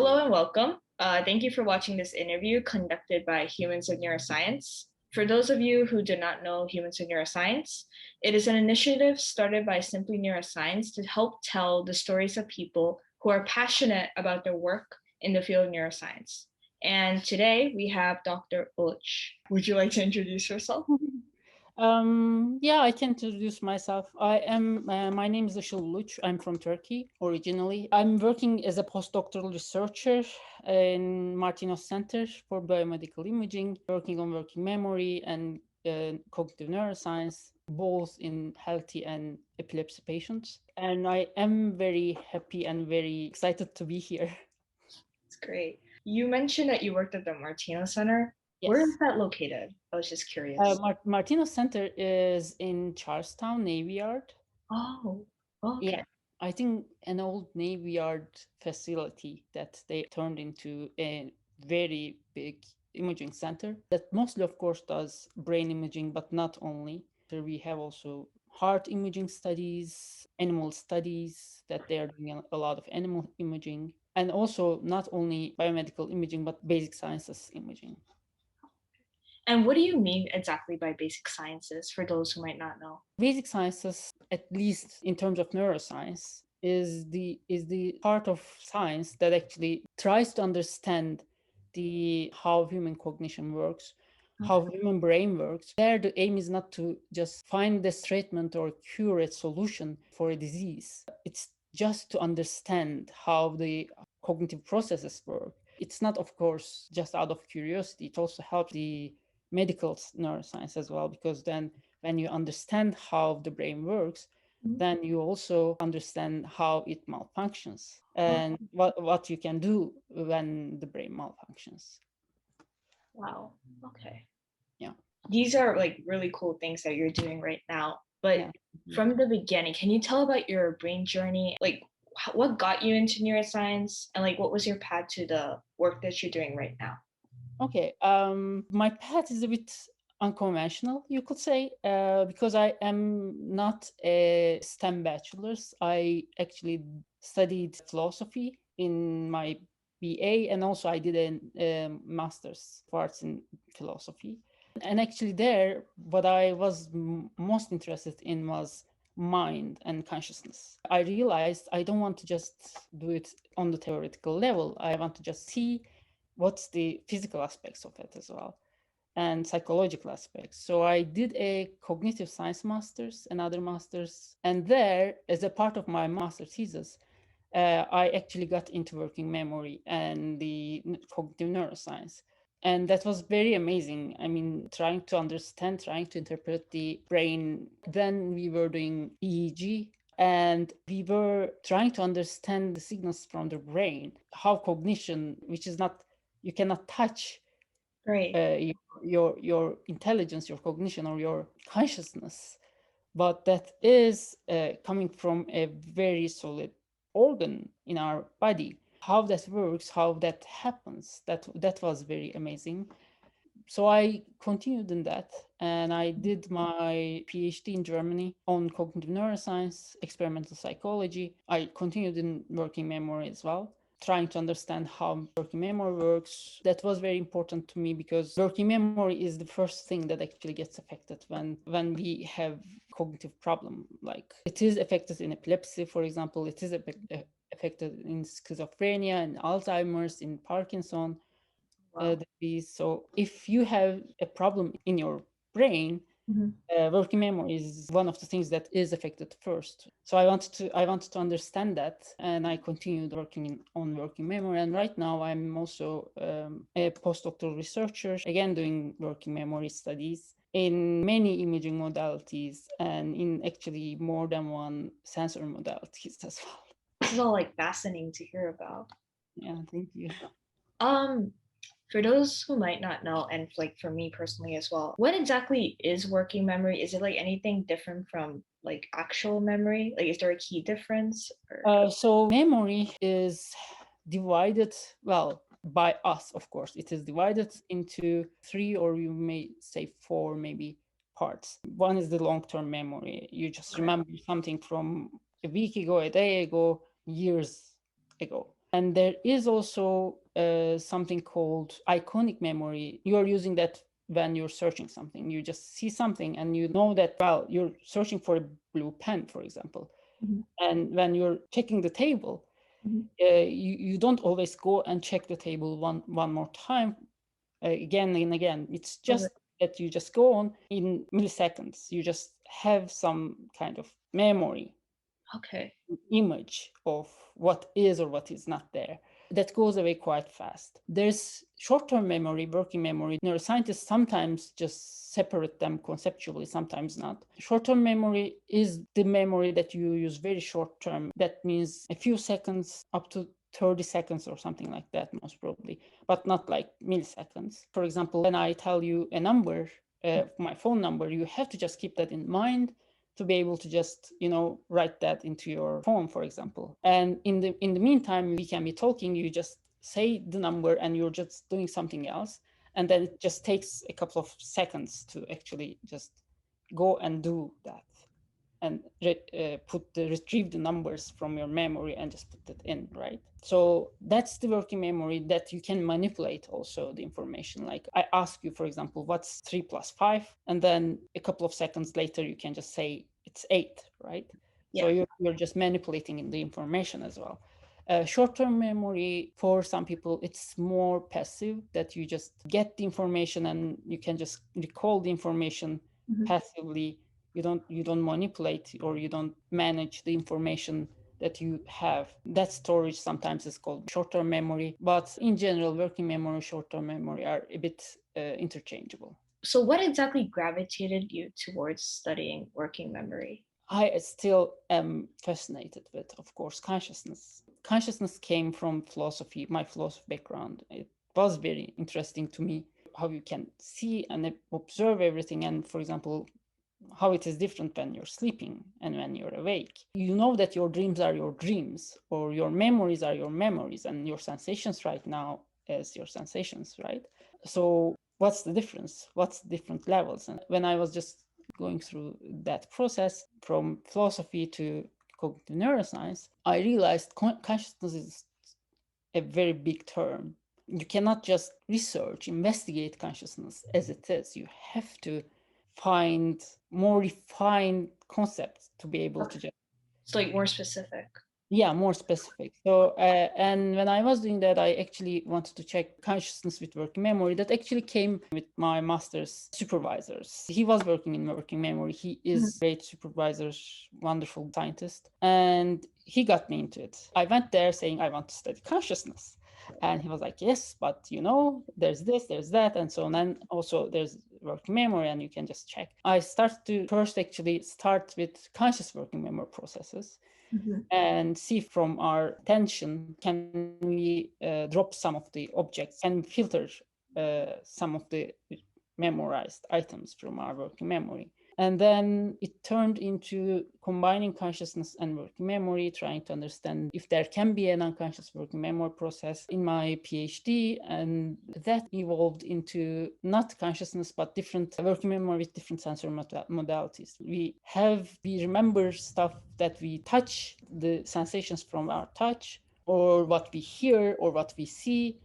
Hello and welcome. Thank you for watching this interview conducted by Humans of Neuroscience. For those of you who do not know Humans of Neuroscience, it is an initiative started by Simply Neuroscience to help tell the stories of people who are passionate about their work in the field of neuroscience. And today we have Dr. Uluc. Would you like to introduce yourself? Yeah, I can introduce myself. My name is Isil Uluc. I'm from Turkey originally. I'm working as a postdoctoral researcher in Martino Center for Biomedical Imaging, working on working memory and cognitive neuroscience, both in healthy and epilepsy patients. And I am very happy and very excited to be here. It's great. You mentioned that you worked at the Martino Center. Yes. Where is that located? I was just curious. Martino Center is in Charlestown Navy Yard. Oh, okay. Yeah, I think an old Navy Yard facility that they turned into a very big imaging center that mostly, of course, does brain imaging, but not only. So we have also heart imaging studies, animal studies that they are doing a lot of animal imaging, and also not only biomedical imaging, but basic sciences imaging. And what do you mean exactly by basic sciences for those who might not know? Basic sciences, at least in terms of neuroscience, is the part of science that actually tries to understand how human cognition works, how human brain works. There, the aim is not to just find this treatment or cure a solution for a disease. It's just to understand how the cognitive processes work. It's not, of course, just out of curiosity. It also helps the medical neuroscience as well, because then when you understand how the brain works, then you also understand how it malfunctions and what you can do when the brain malfunctions. Wow. Okay. Yeah. These are like really cool things that you're doing right now. But Yeah. from the beginning, can you tell about your brain journey? Like what got you into neuroscience and like what was your path to the work that you're doing right now? Okay. My path is a bit unconventional, you could say, because I am not a STEM bachelor's. I actually studied philosophy in my BA, and also I did a master's of arts in philosophy. And actually, there, what I was most interested in was mind and consciousness. I realized I don't want to just do it on the theoretical level. I want to just see what's the physical aspects of it as well and psychological aspects. So I did a cognitive science master's, another master's, and there, as a part of my master thesis, I actually got into working memory and the cognitive neuroscience. And that was very amazing. I mean, trying to understand, trying to interpret the brain. Then we were doing EEG, and we were trying to understand the signals from the brain, how cognition, which is not, you cannot touch your intelligence, your cognition, or your consciousness, but that is coming from a very solid organ in our body. How that works, how that happens, that was very amazing. So I continued in that, and I did my PhD in Germany on cognitive neuroscience, experimental psychology. I continued in working memory as well, trying to understand how working memory works. That was very important to me because working memory is the first thing that actually gets affected when we have cognitive problem. Like it is affected in epilepsy, for example. It is affected in schizophrenia, in Alzheimer's, in Parkinson. Disease. So if you have a problem in your brain, working memory is one of the things that is affected first. So I wanted to understand that, and I continued working on working memory. And right now I'm also a postdoctoral researcher, again doing working memory studies in many imaging modalities and in actually more than one sensory modalities as well. This is all like fascinating to hear about. Yeah, thank you. For those who might not know, and like for me personally as well, what exactly is working memory? Is it like anything different from like actual memory? Like, is there a key difference? So memory is divided, well, by us, of course. It is divided into three, or you may say four, maybe parts. One is the long-term memory. You just remember something from a week ago, a day ago, years ago. And there is also something called iconic memory. You're using that when you're searching something. You just see something and you know that, well, you're searching for a blue pen, for example. Mhm. And when you're checking the table, Mhm. you don't always go and check the table one more time again and again. It's Okay. just that you just go on in milliseconds. You just have some kind of memory Okay. image of what is or what is not there. That goes away quite fast. There's short-term memory, working memory. Neuroscientists sometimes just separate them conceptually, sometimes not. Short-term memory is the memory that you use very short-term. That means a few seconds up to 30 seconds or something like that, most probably, but not like milliseconds. For example, when I tell you a number, my phone number, you have to just keep that in mind to be able to just write that into your phone, for example. And in the meantime, we can be talking, you just say the number and you're just doing something else, and then it just takes a couple of seconds to actually just go and do that and retrieve the numbers from your memory and just put it in, right? So that's the working memory that you can manipulate also the information. Like I ask you, for example, what's 3 plus 5? And then a couple of seconds later, you can just say it's 8, right? So Yeah. you're just manipulating the information as well. Short-term memory, for some people, it's more passive, that you just get the information and you can just recall the information Mhm. passively. You don't manipulate or you don't manage the information that you have. That storage sometimes is called short-term memory, but in general, working memory, short-term memory are a bit interchangeable. So, what exactly gravitated you towards studying working memory? I still am fascinated with, of course, consciousness. Consciousness came from philosophy, my philosophy background. It was very interesting to me how you can see and observe everything. And for example, how it is different when you're sleeping and when you're awake. You know that your dreams are your dreams, or your memories are your memories, and your sensations right now as your sensations, right? So what's the difference? What's the different levels? And when I was just going through that process from philosophy to cognitive neuroscience, I realized consciousness is a very big term. You cannot just research, investigate consciousness as it is. You have to find more refined concepts to be able to Okay. just, It's like more specific. yeah, more specific. So and when I was doing that, I actually wanted to check consciousness with working memory. That actually came with my master's supervisors. He was working in working memory. He Mhm. is great supervisor, wonderful scientist, and he got me into it. I went there saying I want to study consciousness, and he was like, yes, but there's this, there's that, and so on. And also there's working memory, and you can just check. I started to first actually start with conscious working memory processes Mhm. and see from our attention, can we drop some of the objects and filter some of the memorized items from our working memory. And then it turned into combining consciousness and working memory, trying to understand if there can be an unconscious working memory process in my PhD. And that evolved into not consciousness, but different working memory with different sensory modalities. We remember stuff that we touch, the sensations from our touch, or what we hear, or what we see.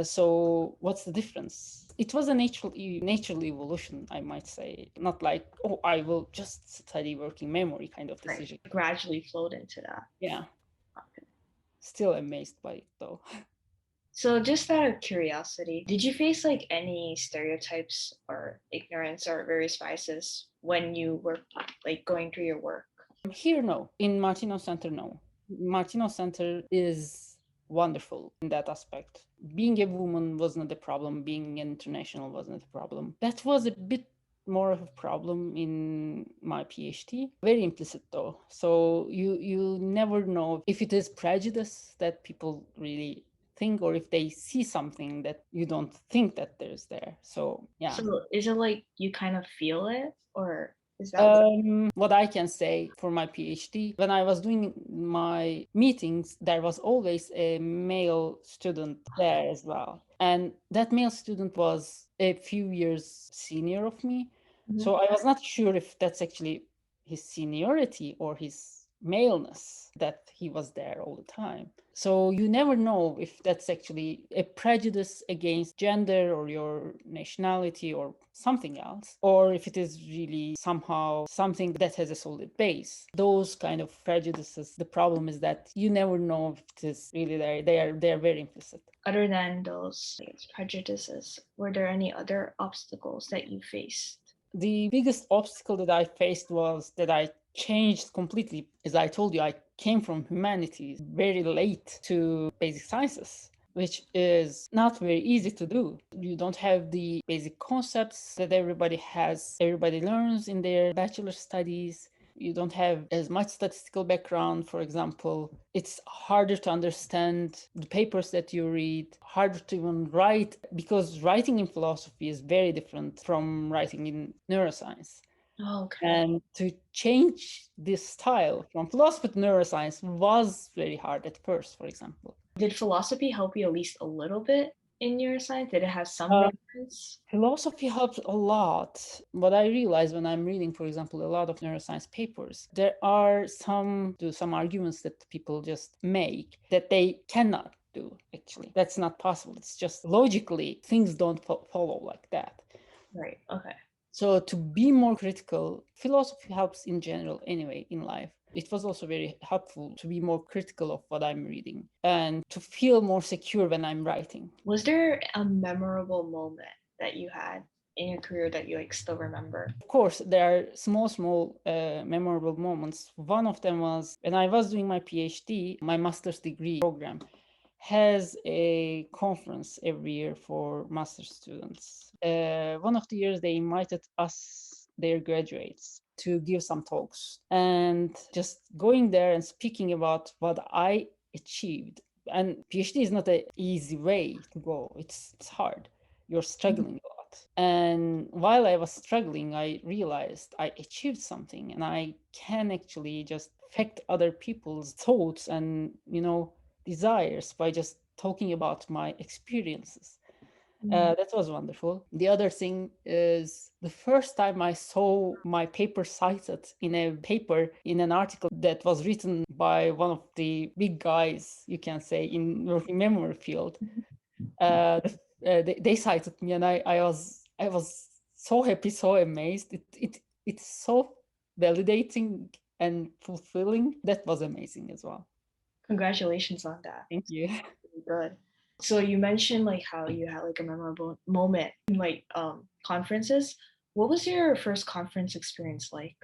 So what's the difference? It was a natural evolution, I might say. Not like, oh, I will just study working memory kind of Right. decision. Gradually flowed into that. Yeah, Okay. still amazed by it though. So, just out of curiosity, did you face like any stereotypes or ignorance or various biases when you were like going through your work? Here, no. In Martino Center, no. Martino Center is wonderful in that aspect. Being a woman wasn't a problem. Being international wasn't a problem. That was a bit more of a problem in my PhD. Very implicit though. So you never know if it is prejudice that people really think, or if they see something that you don't think that there's there. So yeah. So, is it like you kind of feel it, or is that What I can say for my PhD, when I was doing my meetings, there was always a male student there as well. And that male student was a few years senior of me. Mhm. So I was not sure if that's actually his seniority or his maleness that he was there all the time. So you never know if that's actually a prejudice against gender or your nationality or something else, or if it is really somehow something that has a solid base. Those kind of prejudices, the problem is that you never know if it is really there. They are very implicit. Other than those prejudices, were there any other obstacles that you faced? The biggest obstacle that I faced was that I changed completely. As I told you, I came from humanities very late to basic sciences, which is not very easy to do. You don't have the basic concepts that everybody has, everybody learns in their bachelor studies. You don't have as much statistical background, for example. It's harder to understand the papers that you read, harder to even write, because writing in philosophy is very different from writing in neuroscience. Okay. And to change this style from philosophy to neuroscience was very hard at first, for example. Did philosophy help you at least a little bit in neuroscience? Did it have some Uh, relevance? Philosophy helps a lot. What I realize when I'm reading, for example, a lot of neuroscience papers, there are some arguments that people just make that they cannot do, actually. That's not possible. It's just logically, things don't follow like that. Right. Okay. So to be more critical, philosophy helps in general anyway in life. It was also very helpful to be more critical of what I'm reading and to feel more secure when I'm writing. Was there a memorable moment that you had in your career that you still remember? Of course, there are small memorable moments. One of them was when I was doing my PhD, my master's degree program has a conference every year for master's students. One of the years they invited us, their graduates, to give some talks, and just going there and speaking about what I achieved. And PhD is not an easy way to go. It's hard. You're struggling a lot. And while I was struggling, I realized I achieved something, and I can actually just affect other people's thoughts and desires by just talking about my experiences. That was wonderful. The other thing is the first time I saw my paper cited in a paper in an article that was written by one of the big guys, you can say, in working memory field. They cited me, and I was so happy, so amazed. It's so validating and fulfilling. That was amazing as well. Congratulations on that. Thank you. Really good. So you mentioned how you had a memorable moment in conferences. What was your first conference experience like?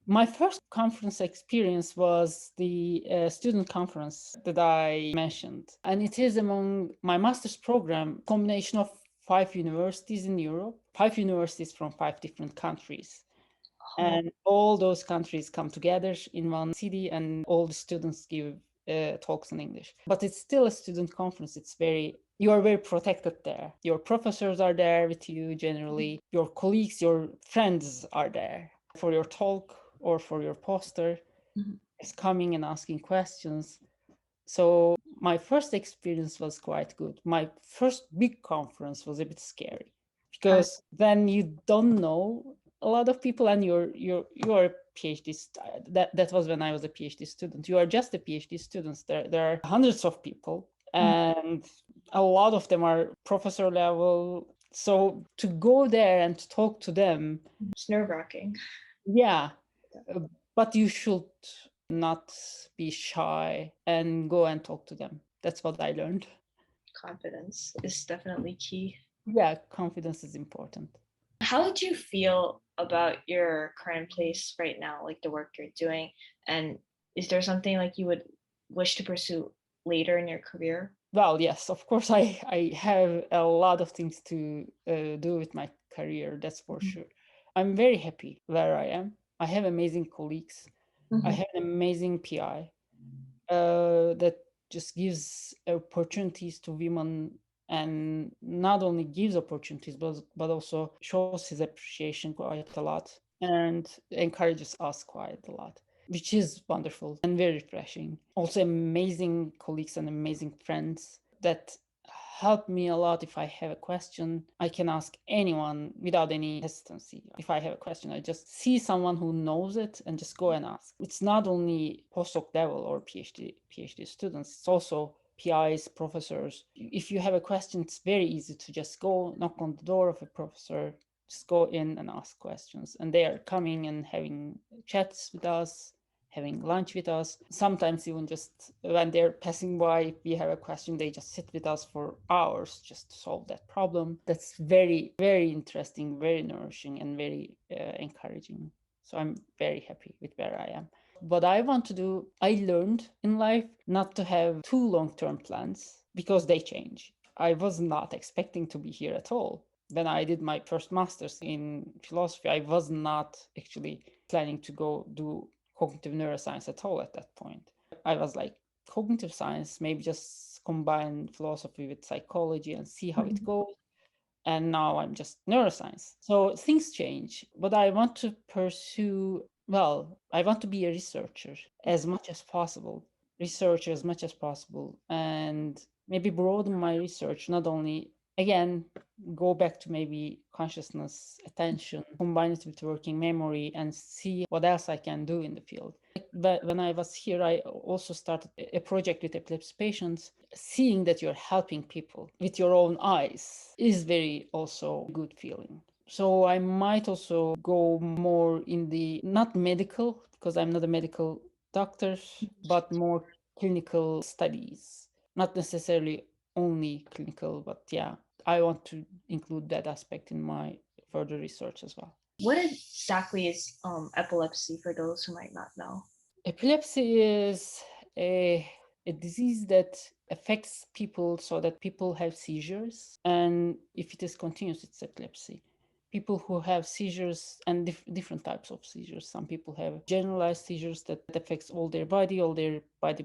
My first conference experience was the student conference that I mentioned. And it is among my master's program, combination of 5 universities in Europe, 5 universities from 5 different countries. And all those countries come together in one city, and all the students give talks in English. But it's still a student conference. You are very protected there. Your professors are there with you generally. Your colleagues, your friends are there for your talk or for your poster. Is coming and asking questions. So my first experience was quite good. My first big conference was a bit scary because then you don't know a lot of people, and you're a PhD. That was when I was a PhD student. You are just a PhD student. There are hundreds of people, and a lot of them are professor level. So to go there and to talk to them, It's nerve-wracking. yeah, but you should not be shy and go and talk to them. That's what I learned. Confidence is definitely key. Yeah, confidence is important. How did you feel about your current place right now, the work you're doing? And is there something you would wish to pursue later in your career? Well, yes, of course, I have a lot of things to do with my career, that's for sure. I'm very happy where I am. I have amazing colleagues. I have an amazing PI that just gives opportunities to women, and not only gives opportunities, but also shows his appreciation quite a lot and encourages us quite a lot, which is wonderful and very refreshing. Also, amazing colleagues and amazing friends that helped me a lot. If I have a question, I can ask anyone without any hesitancy. If I have a question, I just see someone who knows it and just go and ask. It's not only postdoc level or PhD students, it's also PIs, professors. If you have a question, it's very easy to just go knock on the door of a professor, just go in and ask questions. And they are coming and having chats with us, having lunch with us. Sometimes even just when they're passing by, if we have a question, they just sit with us for hours just to solve that problem. That's very, very interesting, very nourishing, and very encouraging. So I'm very happy with where I am. What I want to do, I learned in life not to have too long-term plans because they change. I was not expecting to be here at all. When I did my first master's in philosophy, I was not actually planning to go do cognitive neuroscience at all at that point. I was like, cognitive science, maybe just combine philosophy with psychology and see how it goes. And now I'm just neuroscience. So things change, but I want to pursue, well, I want to be a researcher as much as possible, research as much as possible, and maybe broaden my research, not only, again, go back to maybe consciousness, attention, combine it with working memory, and see what else I can do in the field. But when I was here, I also started a project with epilepsy patients. Seeing that you're helping people with your own eyes is very also good feeling. So I might also go more in the, not medical, because I'm not a medical doctor, but more clinical studies. Not necessarily only clinical, but yeah, I want to include that aspect in my further research as well. What exactly is epilepsy for those who might not know? Epilepsy is a disease that affects people so that people have seizures. And if it is continuous, it's epilepsy. People who have seizures and different types of seizures. Some people have generalized seizures that affects all their body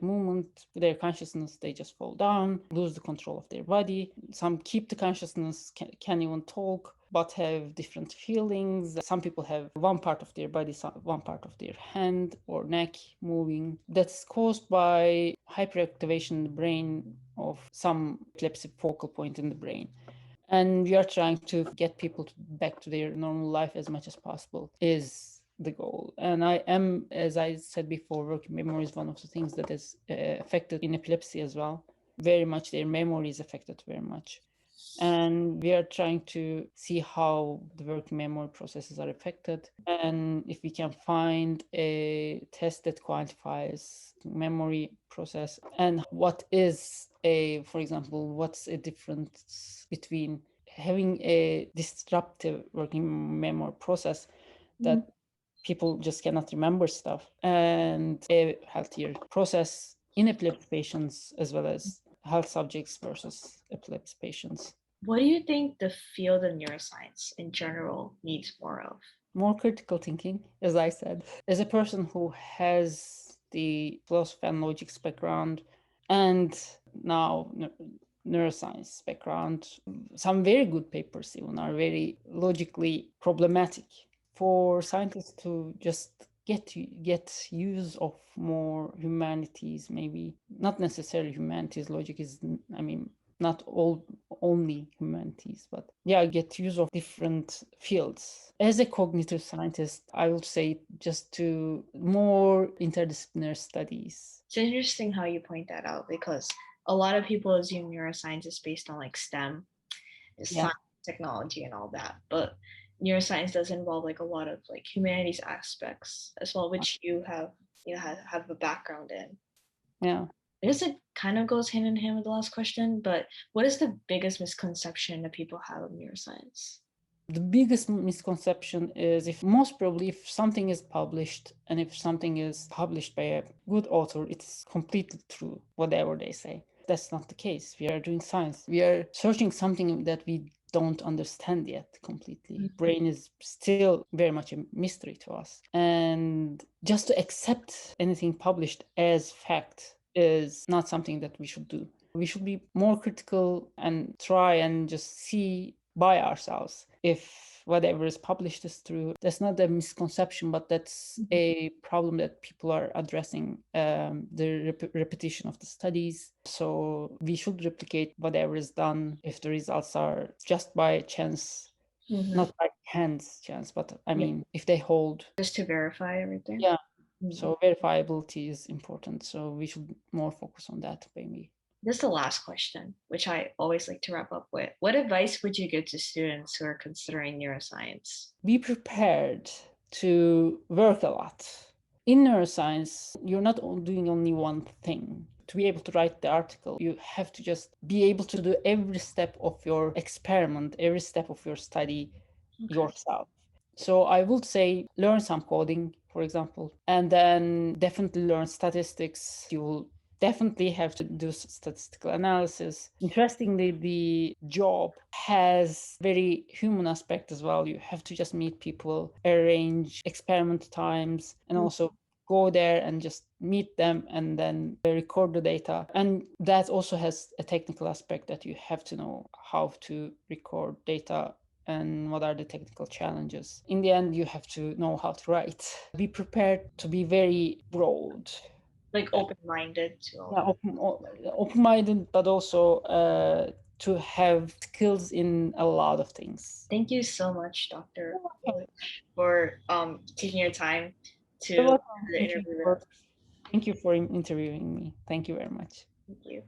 movement, their consciousness, they just fall down, lose the control of their body. Some keep the consciousness, can even talk, but have different feelings. Some people have one part of their body, one part of their hand or neck moving. That's caused by hyperactivation in the brain of some epilepsy focal point in the brain. And we are trying to get people back to their normal life as much as possible is the goal. And I am, as I said before, working memory is one of the things that is affected in epilepsy as well. Very much their memory is affected very much. And we are trying to see how the working memory processes are affected. And if we can find a test that quantifies memory process and what is a, for example, what's a difference between having a disruptive working memory process that people just cannot remember stuff and a healthier process in epilepsy patients as well as health subjects versus epilepsy patients. What do you think the field of neuroscience in general needs more of? More critical thinking, as I said. As a person who has the philosophy and logics background and now neuroscience background, some very good papers even are very logically problematic. For scientists to just get use of more humanities, maybe not necessarily humanities, logic is, I mean, not all only humanities, but yeah, get use of different fields. As a cognitive scientist, I would say just to more interdisciplinary studies. It's interesting how you point that out because a lot of people assume neuroscience is based on like STEM, Yeah. science, technology, and all that. But neuroscience does involve like a lot of like humanities aspects as well, which you have have a background in. Yeah. I guess it kind of goes hand in hand with the last question, but what is the biggest misconception that people have of neuroscience? The biggest misconception is if most probably if something is published and if something is published by a good author, it's completely true, whatever they say. That's not the case. We are doing science. We are searching something that we don't understand yet completely. Brain is still very much a mystery to us. And just to accept anything published as fact is not something that we should do. We should be more critical and try and just see by ourselves if whatever is published is true. That's not a misconception, but that's a problem that people are addressing, the repetition of the studies. So we should replicate whatever is done if the results are just by chance, not by chance, but I mean, if they hold. Just to verify everything. Yeah. So verifiability is important. So we should more focus on that, maybe. This is the last question, which I always like to wrap up with. What advice would you give to students who are considering neuroscience? Be prepared to work a lot. In neuroscience, you're not doing only one thing. To be able to write the article, you have to just be able to do every step of your experiment, every step of your study yourself. So I would say learn some coding, for example, and then definitely learn statistics. You will definitely have to do statistical analysis. Interestingly, the job has very human aspect as well. You have to just meet people, arrange experiment times, and also go there and just meet them and then record the data. And that also has a technical aspect that you have to know how to record data and what are the technical challenges. In the end, you have to know how to write. Be prepared to be very broad. Like open-minded to all. Yeah, open-minded, but also to have skills in a lot of things. Thank you so much, Dr. Uluc, for taking your time to You're welcome. the interview with us. Thank you for interviewing me. Thank you very much. Thank you.